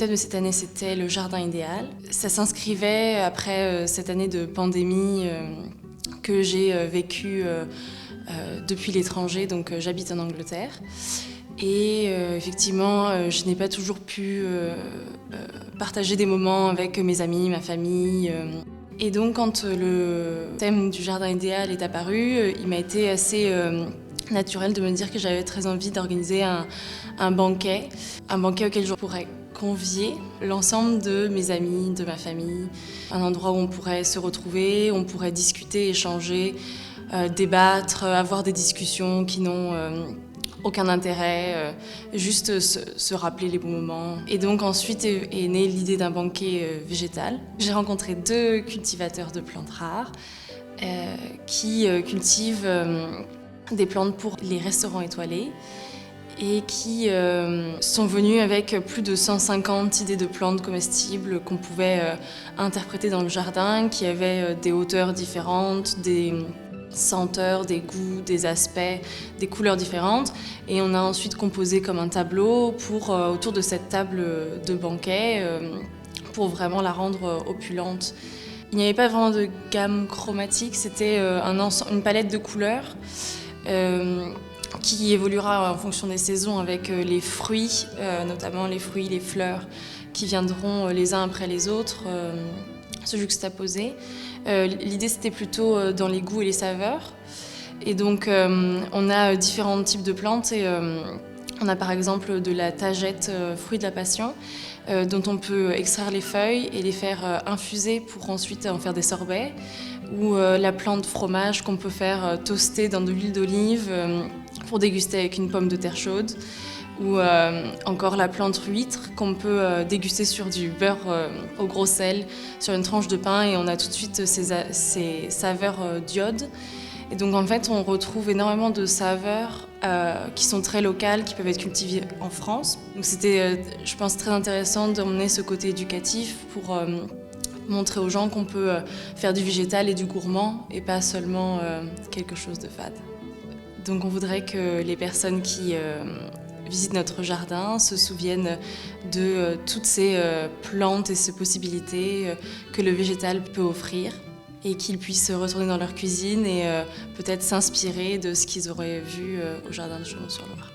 thème de cette année, c'était le jardin idéal. Ça s'inscrivait après cette année de pandémie que j'ai vécue depuis l'étranger, donc j'habite en Angleterre. Et effectivement, je n'ai pas toujours pu partager des moments avec mes amis, ma famille. Et donc, quand le thème du jardin idéal est apparu, il m'a été assez naturel de me dire que j'avais très envie d'organiser un banquet auquel je pourrais convier l'ensemble de mes amis, de ma famille, un endroit où on pourrait se retrouver, où on pourrait discuter, échanger, débattre, avoir des discussions qui n'ont aucun intérêt, juste se rappeler les bons moments. Et donc ensuite est née l'idée d'un banquet végétal. J'ai rencontré 2 cultivateurs de plantes rares qui cultivent des plantes pour les restaurants étoilés et qui sont venus avec plus de 150 idées de plantes comestibles qu'on pouvait interpréter dans le jardin, qui avaient des hauteurs différentes, des senteurs, des goûts, des aspects, des couleurs différentes. Et on a ensuite composé comme un tableau autour de cette table de banquet pour vraiment la rendre opulente. Il n'y avait pas vraiment de gamme chromatique, c'était une palette de couleurs qui évoluera en fonction des saisons avec les fruits, notamment les fruits, les fleurs, qui viendront les uns après les autres se juxtaposer. L'idée, c'était plutôt dans les goûts et les saveurs. Et donc, on a différents types de plantes. Et on a par exemple de la tagette fruit de la passion, dont on peut extraire les feuilles et les faire infuser pour ensuite en faire des sorbets. Ou la plante fromage qu'on peut faire toaster dans de l'huile d'olive pour déguster avec une pomme de terre chaude. Ou encore la plante huître qu'on peut déguster sur du beurre au gros sel, sur une tranche de pain, et on a tout de suite ces saveurs d'iode. Et donc en fait, on retrouve énormément de saveurs qui sont très locales, qui peuvent être cultivées en France. Donc c'était, je pense, très intéressant d'emmener ce côté éducatif pour montrer aux gens qu'on peut faire du végétal et du gourmand, et pas seulement quelque chose de fade. Donc on voudrait que les personnes qui visitent notre jardin se souviennent de toutes ces plantes et ces possibilités que le végétal peut offrir, et qu'ils puissent retourner dans leur cuisine et peut-être s'inspirer de ce qu'ils auraient vu au jardin de Chaumont-sur-Loire.